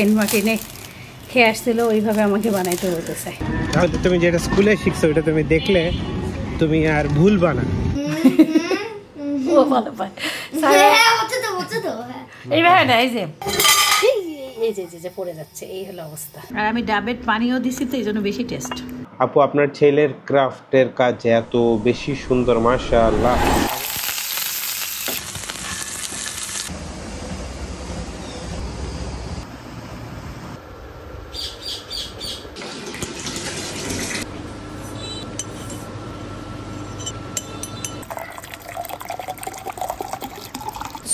Saint মার্টিনে খেয়ে আসছিল ওইভাবে আমাকে বানাইতে বলতেছে। তাহলে তুমি যেটা স্কুলে শিখছো ওটা তুমি দেখলে তুমি আর ভুলবা না। ও ভালো পায় এইভাবে না, এই যে এই যে যে পড়ে যাচ্ছে, এই হলো অবস্থা। আর আমি ডাবের পানিও দিছি তো এই জন্য বেশি টেস্ট। আপু আপনার ছেলের ক্রাফটের কাজ এত বেশি সুন্দর, মাশাআল্লাহ।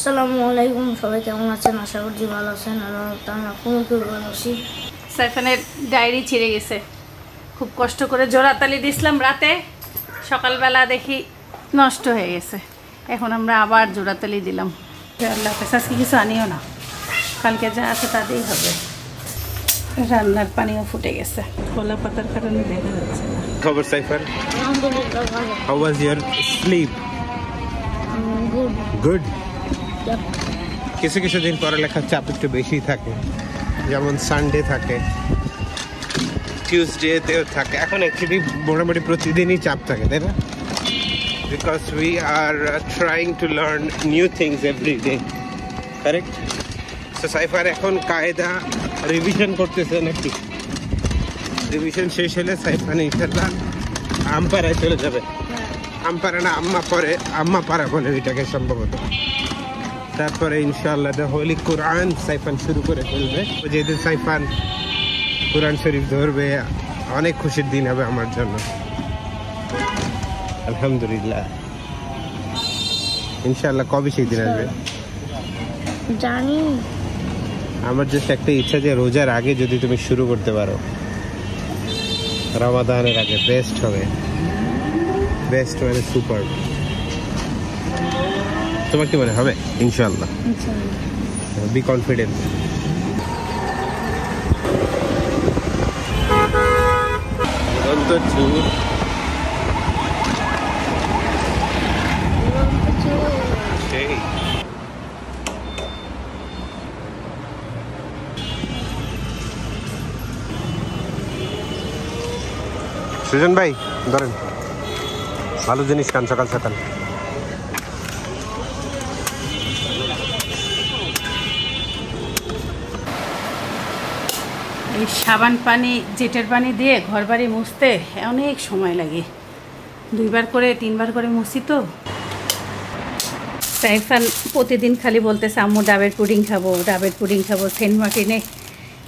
আসসালামু আলাইকুম, সবাই কেমন আছেন? আশা করছি ভালো আছেন। আমরা কোনো কেউ ভালো আছি। সাইফানের ডায়েরি ছিঁড়ে গেছে, খুব কষ্ট করে জোড়াতালি দিছিলাম রাতে, সকালবেলা দেখি নষ্ট হয়ে গেছে। এখন আমরা আবার জোড়াতালি দিলাম। আল্লাহ হাফেজ, আজকে কিছু আনিও না, কালকে যা আছে তাতেই হবে। রান্নার পানিও ফুটে গেছে, কলা পাতার কারণে দেখা যাচ্ছে না। খবর সাইফার? আলহামদুলিল্লাহ ভালো। How was your sleep? Good. Good. Yep. কিছু কিছু দিন পড়ালেখার চাপ একটু বেশি থাকে, যেমন সানডে থাকে, টিউসডেতেও থাকে। এখন অ্যাকচুয়ালি মোটামুটি প্রতিদিনই চাপ থাকে, তাই না? Because we are trying to learn new things every day, correct? So cipher এখন কায়দা রিভিশন করতেছে নাকি? রিভিশন শেষ হলে সাইফার ইনশাল্লাহ আমপাড়ায় চলে যাবে। আমপাড়া না, আম্মা পাড়া বলে এটাকে সম্ভবত। তারপরে ইনশাআল্লাহ দ্য হোলি কোরআন সাইফান শুরু করে ফেলবে। যেদিন সাইফান কোরআন শরীফ ধরবে অনেক খুশির দিন হবে আমার জন্য, আলহামদুলিল্লাহ। ইনশাআল্লাহ কবে সেই দিন আসবে জানি। আমার জাস্ট একটা ইচ্ছা যে রোজার আগে যদি তুমি শুরু করতে পারো, রমাদানের আগে বেস্ট হবে। বেস্ট মানে সুপার। তোমার কি মনে হবে? ইনশাআল্লাহ, বি কনফিডেন্ট। সুজন ভাই ধরেন, ভালো জিনিস খান সকাল সকাল। এই সাবান পানি, জেটের পানি দিয়ে ঘর বাড়ি মুছতে অনেক সময় লাগে, 2বার করে 3বার করে মুছি তো। সাইফান প্রতিদিন খালি বলতেছে আম্মু ডাবের পুডিং খাবো, ডাবের পুডিং খাবো। সেন্ট মার্টিনে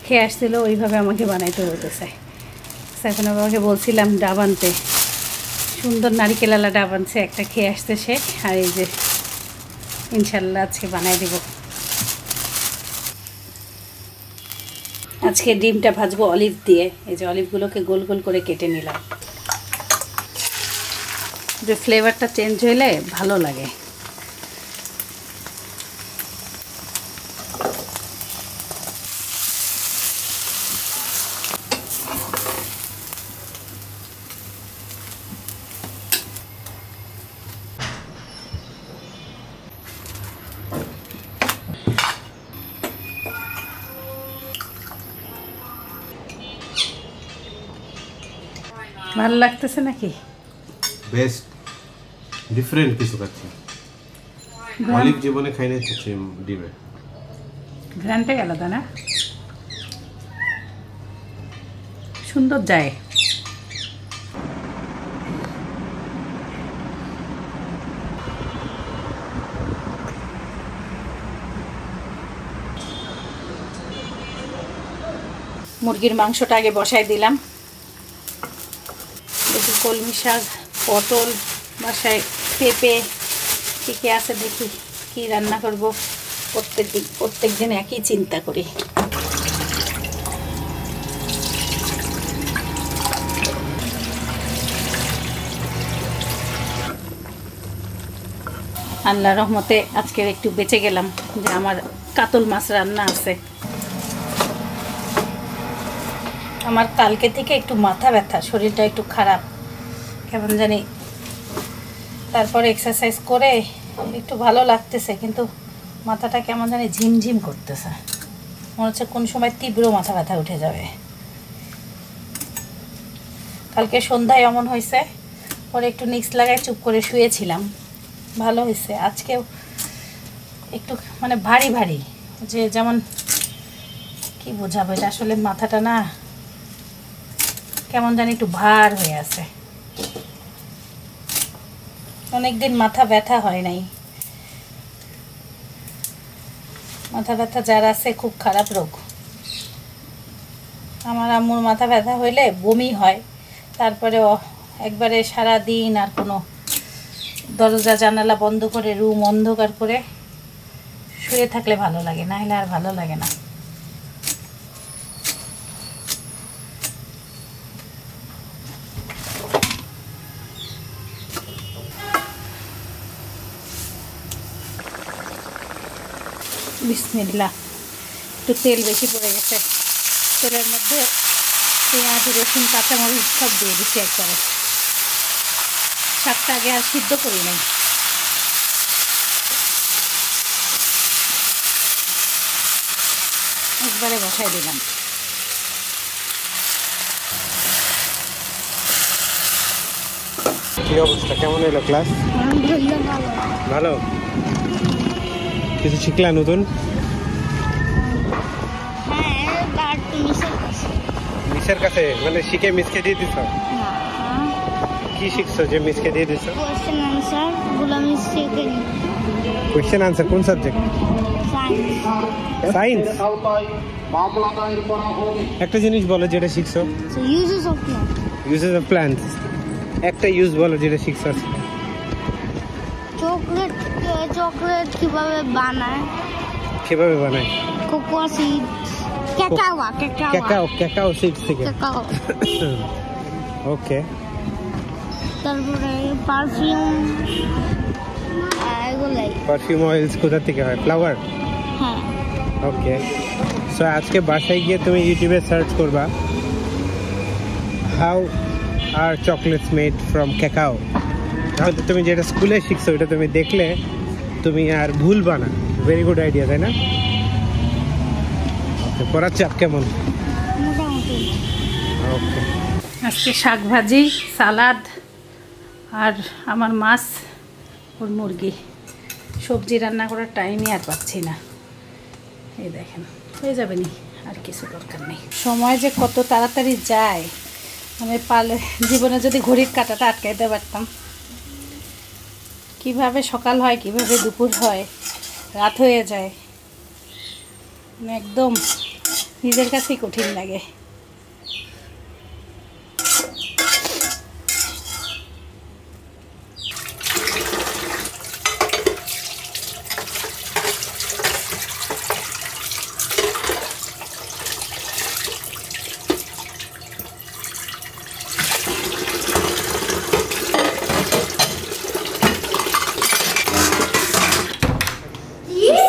খেয়ে আসছিল ওইভাবে আমাকে বানাইতে বলতেছে। সাইফান বাবাকে বলছিলাম ডাব আনতে, সুন্দর নারিকেলালা ডাব আনছে, একটা খেয়ে আসতে সে। আর এই যে ইনশাল্লাহ আজকে বানাই দেব। আজকে ডিমটা ভাজবো অলিভ দিয়ে। এই যে অলিভগুলোকে গোল গোল করে কেটে নিলাম, যে ফ্লেভারটা চেঞ্জ হলে ভালো লাগে। ভালো লাগতেছে নাকি? বেস্ট, ডিফারেন্ট কিছু খাচ্ছি। অলিভ জীবনে খাইনি ডিমে। ঘ্রানটাই আলাদা না, সুন্দর যায়। মুরগির মাংসটা আগে বসাই দিলাম। দেখি কলমি শাক, পটল, বাসায় পেঁপে ঠিকই আছে, দেখি কি রান্না করব। প্রত্যেক দিন একই চিন্তা করি। আল্লাহর রহমতে আজকের একটু বেঁচে গেলাম, যে আমার কাতল মাছ রান্না আছে। আমার কালকে থেকে একটু মাথা ব্যথা, শরীরটা একটু খারাপ কেমন জানি। তারপর এক্সারসাইজ করে একটু ভালো লাগতেছে, কিন্তু মাথাটা কেমন জানি ঝিমঝিম করতেছে। মনে হচ্ছে কোন সময় তীব্র মাথা ব্যথা উঠে যাবে। কালকে সন্ধ্যায় এমন হয়েছে, পরে একটু নিক্স লাগায় চুপ করে শুয়েছিলাম, ভালো হয়েছে। আজকেও একটু মানে ভারী ভারী, যে যেমন কি বোঝাবো, এটা আসলে মাথাটা না কেমন জানি একটু ভার হয়ে আছে। অনেকদিন মাথা ব্যথা হয় নাই। মাথা ব্যথা যার আছে খুব খারাপ রোগ। আমার আম্মুর মাথা ব্যথা হইলে বমি হয়, তারপরে একবারে সারা দিন আর কোনো দরজা জানালা বন্ধ করে রুম অন্ধকার করে শুয়ে থাকলে ভালো লাগে, না হলে আর ভালো লাগে না। বিসমিল্লাহ, একটু তেল বেশি পড়ে গেছে, তেলের মধ্যে পেঁয়াজ রসুন কাঁচামরিচ সব দিয়ে দিচ্ছি একবারে। শাকটা আগে আর সিদ্ধ করি নাই। একবারে বসাই দিলাম। কি অবস্থা, কেমন এলো ক্লাস? ভালো। কিছু শিখলা নতুন? মিসের কাছে মানে শিখে মিসকে দিয়ে দিছ? কি শিখছো যে মিসকে দিয়ে দিছ? কোশ্চেন আনসার গুলো আমি শিখে নি। কোশ্চেন আনসার কোন সাবজেক্ট? সায়েন্স। একটা জিনিস বলো যেটা শিখছো। Uses of plant. Uses of plants. একটা ইউজ বলো যেটা শিখছো। চকলেট, চকলেট কিভাবে বানায়? কিভাবে বানায়? কোকোয়া সিডস, ক্যাকাও সিডস থেকে। ওকে। তারপরে পারফিউম, এগুলাই। পারফিউম অয়েলস কোথা থেকে হয়? ফ্লাওয়ার। হ্যাঁ। ওকে। সো আজকে বাসায় গিয়ে তুমি ইউটিউবে সার্চ করবা how are chocolates made from cacao. তাহলে তুমি যেটা স্কুলে শিখছো ওটা তুমি দেখলে তুমি আর ভুলবা না। ভেরি গুড আইডিয়া, তাই না? ওকে, পড়ার চাপ কেমন? মোটামুটি। ওকে। আজকে শাক ভাজি, সালাদ আর আমার মাছ ওর মুরগি। সবজি রান্না করার টাইমই আর পাচ্ছি না। এই দেখেন, হয়ে যাবে নি, আর কিছু দরকার নেই। সময় যে কত তাড়াতাড়ি যায়, মানে পালে জীবনে যদি ঘড়ির কাঁটাটা আটকাইতে পারতাম। কিভাবে সকাল হয়, কিভাবে দুপুর হয়, রাত হয়ে যায়, মানে একদম নিজের কাছেই কঠিন লাগে।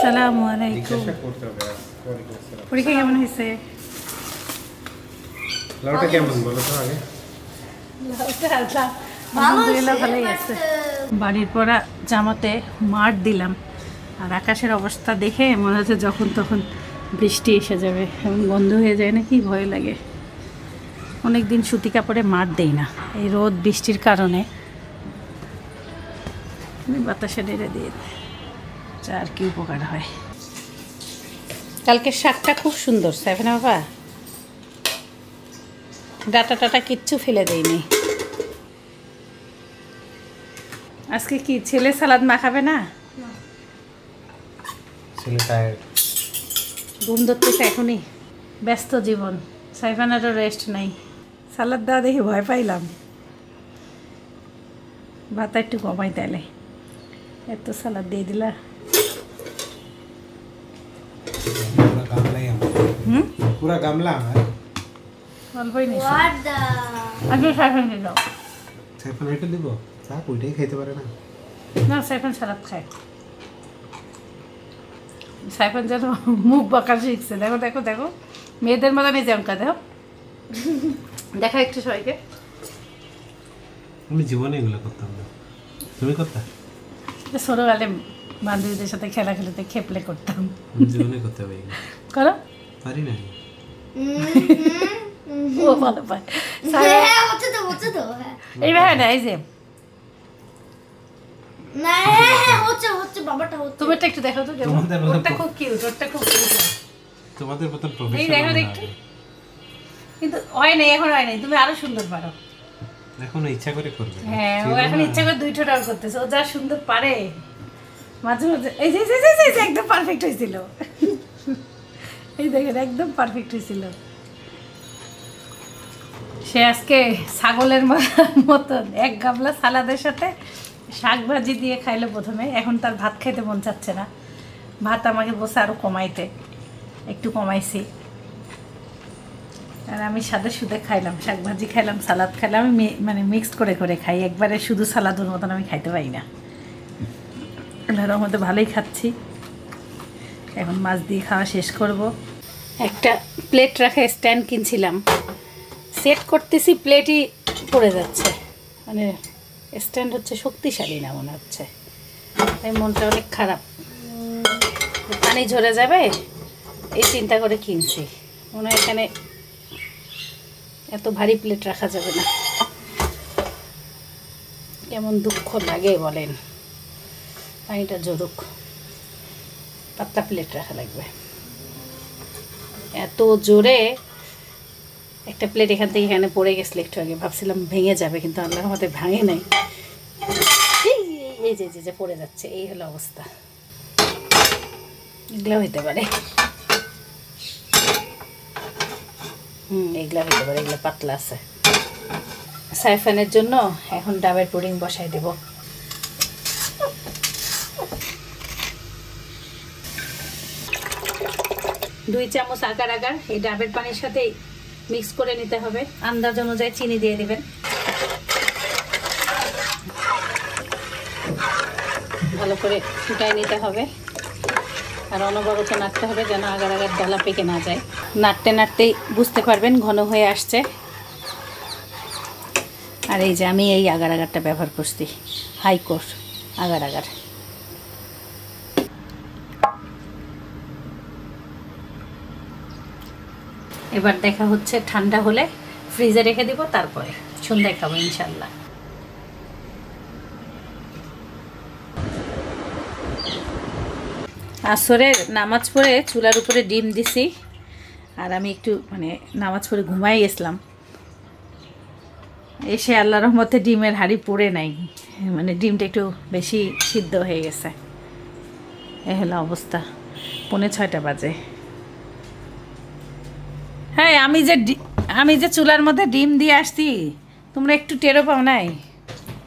আসসালামু আলাইকুম। পরীক্ষা কেমন হয়েছে? লাউটা কেমন বলো তো আগে? আলহামদুলিল্লাহ ভালোই আছে। বাড়ির পরা জামাতে মার দিলাম, আর আকাশের অবস্থা দেখে মনে হচ্ছে যখন তখন বৃষ্টি এসে যাবে, এবং বন্ধ হয়ে যায় নাকি ভয় লাগে। অনেক দিন সুতি কাপড়ে মার দেই না, এই রোদ বৃষ্টির কারণে বাতাসে নেড়ে দিয়ে আর কি উপকার হয়। কালকের শাকটা খুব সুন্দর, সাইফানা বাবা, ডাটা টাটা কিচ্ছু ফেলে দেয়নি। আজকে কি ছেলে সালাদ মাখাবে না? ছেলে টায়ার্ড, ঘুম ধরতেছে এখনই, ব্যস্ত জীবন, সাইফানারও রেস্ট নাই। সালাদ দেওয়া দেখে ভয় পাইলাম, ভাতা একটু কমাই তাইলে, এত সালাদ দিয়ে দিলা। পুরা গামলা আমার অল্পই নিস, আগে সাইফান দিল সাইফান এটা দিব, থাক ওইটাই খাইতে পারে না। না, সাইফান সালাদ খায়। সাইফান যেন মুখ বাঁকা শিখছে, দেখো দেখো দেখো, মেয়েদের মতো নিজে অঙ্কা দেখো, দেখা একটু সবাইকে। আমি জীবনে এগুলো করতাম না, তুমি করতে? ছোটবেলায় বান্ধবীদের সাথে খেলা খেলতে খেপলে করতাম। জীবনে করতে হবে, করো পারি না ও ভালো পায় হ্যাঁ হচ্ছে তো হ্যাঁ এইভাবে না এই যে না হচ্ছে বাবাটা হচ্ছে তুমি একটু দেখো তো কেমন ওটা খুব কিউট ওটা খুব কিউট তোমাদের মতন এই দেখো একটু কিন্তু হয় নাই এখন হয় নাই তুমি আরো সুন্দর পারো এখন ইচ্ছা করে করবে হ্যাঁ ও এখন ইচ্ছা করে দুই ঠোঁট করতেছে ও যা সুন্দর পারে মাঝে মাঝে এই যে একদম পারফেক্ট হয়েছিল এই দেখেন একদম পারফেক্ট হয়েছিল সে আজকে ছাগলের মতন এক গামলা সালাদের সাথে শাক ভাজি দিয়ে খাইলো প্রথমে এখন তার ভাত খাইতে মন চাচ্ছে না ভাত আমাকে বসে আরও কমাইতে একটু কমাইছি আর আমি সাদে সুদে খাইলাম শাক ভাজি খাইলাম সালাদ খাইলাম আমি মানে মিক্সড করে করে খাই একবারে শুধু সালাদের মতন আমি খাইতে পারি না আল্লাহর মধ্যে ভালোই খাচ্ছি এখন মাছ দিয়ে খাওয়া শেষ করব একটা প্লেট রাখা স্ট্যান্ড কিনছিলাম সেট করতেছি প্লেটই পড়ে যাচ্ছে মানে স্ট্যান্ড হচ্ছে শক্তিশালী না মনে হচ্ছে তাই মনটা অনেক খারাপ পানি ঝরে যাবে এই চিন্তা করে কিনছি মনে হয় এখানে এত ভারী প্লেট রাখা যাবে না কেমন দুঃখ লাগে বলেন পানিটা জরুক পাতলা প্লেট রাখা লাগবে এত জোরে একটা প্লেট এখান থেকে এখানে পড়ে গেছিল একটু আগে ভাবছিলাম ভেঙে যাবে কিন্তু আল্লাহর মতে ভাঙে নাই এই যে পড়ে যাচ্ছে এই হলো অবস্থা এগুলো হইতে পারে এগুলো হইতে পারে এগুলো পাতলা আছে সাইফানের জন্য এখন ডাবের পুডিং বসাই দেব দুই চামচ আগার এই ডাবের পানির সাথে মিক্স করে নিতে হবে আন্দাজ অনুযায়ী চিনি দিয়ে দিবেন ভালো করে ফুটাই নিতে হবে আর অনবরত নাড়তে হবে যেন আগার দলা পেকে না যায় নাড়তে নাড়তেই বুঝতে পারবেন ঘন হয়ে আসছে আর এই যে আমি এই আগারটা ব্যবহার করছি হাইকোর্ট আগার এবার দেখা হচ্ছে ঠান্ডা হলে ফ্রিজে রেখে দিব তারপরে সন্ধ্যায় খাবো ইনশাল্লাহ আসরের নামাজ পড়ে চুলার উপরে ডিম দিছি আর আমি একটু মানে নামাজ পড়ে ঘুমাই গেছিলাম এসে আল্লাহর রহমতে ডিমের হাঁড়ি পড়ে নাই মানে ডিমটা একটু বেশি সিদ্ধ হয়ে গেছে এ হলো অবস্থা 5:45 বাজে হ্যাঁ আমি যে চুলার মধ্যে ডিম দিয়ে আসছি তোমরা একটু টেরো পাও নাই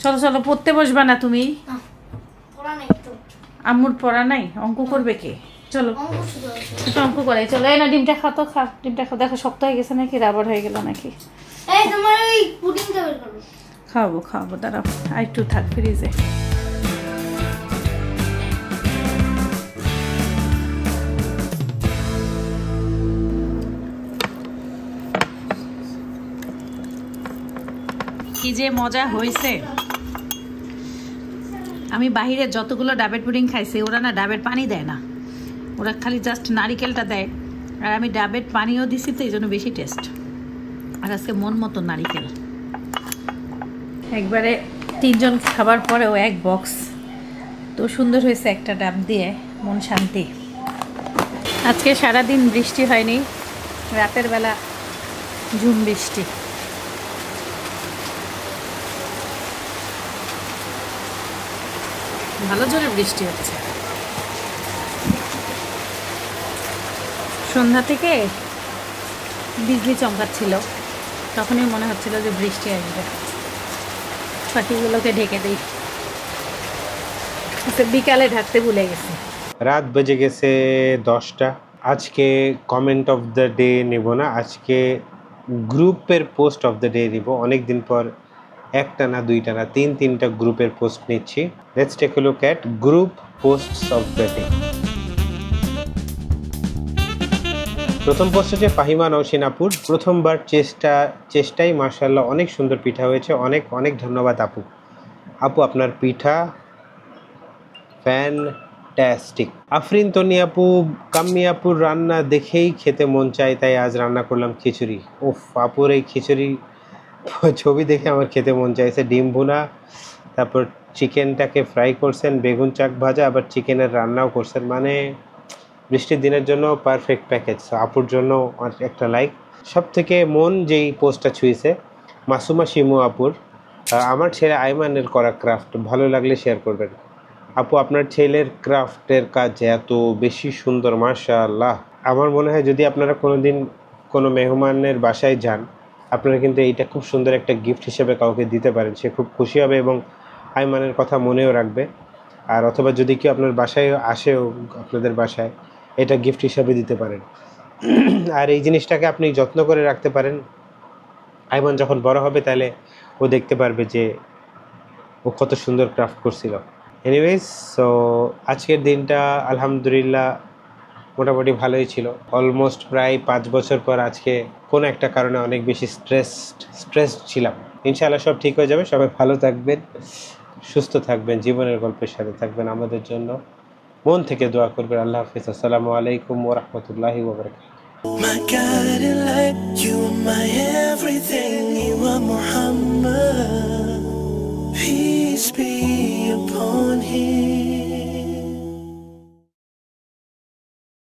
চলো পড়তে বসবা না তুমি আম্মুর পড়া নাই অঙ্ক করবে কে চলো অঙ্ক করে চলো এই না ডিমটা খাও তো ডিমটা খাও দেখো শক্ত হয়ে গেছে নাকি রাবার হয়ে গেল নাকি খাওয়াবো দাঁড়াও আর একটু থাক ফ্রিজে কি যে মজা হয়েছে আমি বাহিরে যতগুলো ডাবের পুডিং খাইছি ওরা না ডাবের পানি দেয় না ওরা খালি জাস্ট নারিকেলটা দেয় আর আমি ডাবের পানিও দিছি তো এই জন্য বেশি টেস্ট আর আজকে মন মতো নারিকেল একবারে 3 জন খাবার পরেও এক বক্স তো সুন্দর হয়েছে একটা ডাব দিয়ে মন শান্তি আজকে সারাদিন বৃষ্টি হয়নি রাতের বেলা ঝুম বৃষ্টি ভালো জোরে বৃষ্টি হচ্ছে সন্ধ্যা থেকে বিজলি চমকাচ্ছিল তখনই মনে হচ্ছিল যে বৃষ্টি আসবে পাখিগুলোকে ঢেকে দিই বিকালে ঢাকতে ভুলে গেছি রাত বেজে গেছে 10টা আজকে কমেন্ট অফ দ্য ডে নেব না আজকে গ্রুপের পোস্ট অফ দ্য ডে নিব অনেক দিন পর একটা না দুইটা না তিনটা গ্রুপের পোস্ট নিচ্ছি let's take a look at group posts of the day প্রথম পোস্ট হচ্ছে ফাহিমা নওশিন আপুর প্রথমবার চেষ্টাই মাশাআল্লাহ অনেক সুন্দর পিঠা হয়েছে অনেক ধন্যবাদ আপু আপনার পিঠা ফ্যান্টাস্টিক। আফরিন, তনি আপু, কাম্মি আপুর রান্না দেখেই খেতে মন চায়, তাই আজ রান্না করলাম খিচুড়ি। উফ, আপুর এই খিচুড়ি ছবি দেখে আমার খেতে মন চাইছে। ডিম ভুনা, তারপর চিকেনটাকে ফ্রাই করছেন, বেগুন চাক ভাজা, আবার চিকেনের রান্নাও করছেন। মানে বৃষ্টির দিনের জন্য পারফেক্ট প্যাকেজ। আপুর জন্য একটা লাইক। সব থেকে মন যেই পোস্টটা ছুঁয়েছে মাসুমা শিমু আপুর, আমার ছেলে আইমানের করা ক্রাফট, ভালো লাগলে শেয়ার করবেন। আপু, আপনার ছেলের ক্রাফটের কাজ এত বেশি সুন্দর, মাশাআল্লাহ। আমার মনে হয় যদি আপনারা কোনোদিন কোনো মেহমানের বাসায় যান, আপনারা কিন্তু এইটা খুব সুন্দর একটা গিফট হিসেবে কাউকে দিতে পারেন, সে খুব খুশি হবে এবং আইমানের কথা মনেও রাখবে। আর অথবা যদি কেউ আপনার বাসায় আসেও, আপনাদের বাসায়, এটা গিফট হিসাবে দিতে পারেন। আর এই জিনিসটাকে আপনি যত্ন করে রাখতে পারেন। আইমান যখন বড় হবে তাহলে ও দেখতে পারবে যে ও কত সুন্দর ক্রাফট করছিল। এনিওয়েজ, সো আজকের দিনটা আলহামদুলিল্লাহ মোটামুটি ভালোই ছিল। অলমোস্ট প্রায় 5 বছর পর আজকে কোনো একটা কারণে অনেক বেশি স্ট্রেস ছিলাম। ইনশাআল্লাহ সব ঠিক হয়ে যাবে। সবাই ভালো থাকবেন, সুস্থ থাকবেন, জীবনের গল্পের সাথে থাকবেন। আমাদের জন্য মন থেকে দোয়া করবেন। আল্লাহ হাফিজ। আসসালামু আলাইকুম ওয়া রাহমাতুল্লাহি ওয়া বারাকাতুহু। My guiding light, you are my everything, you are Muhammad.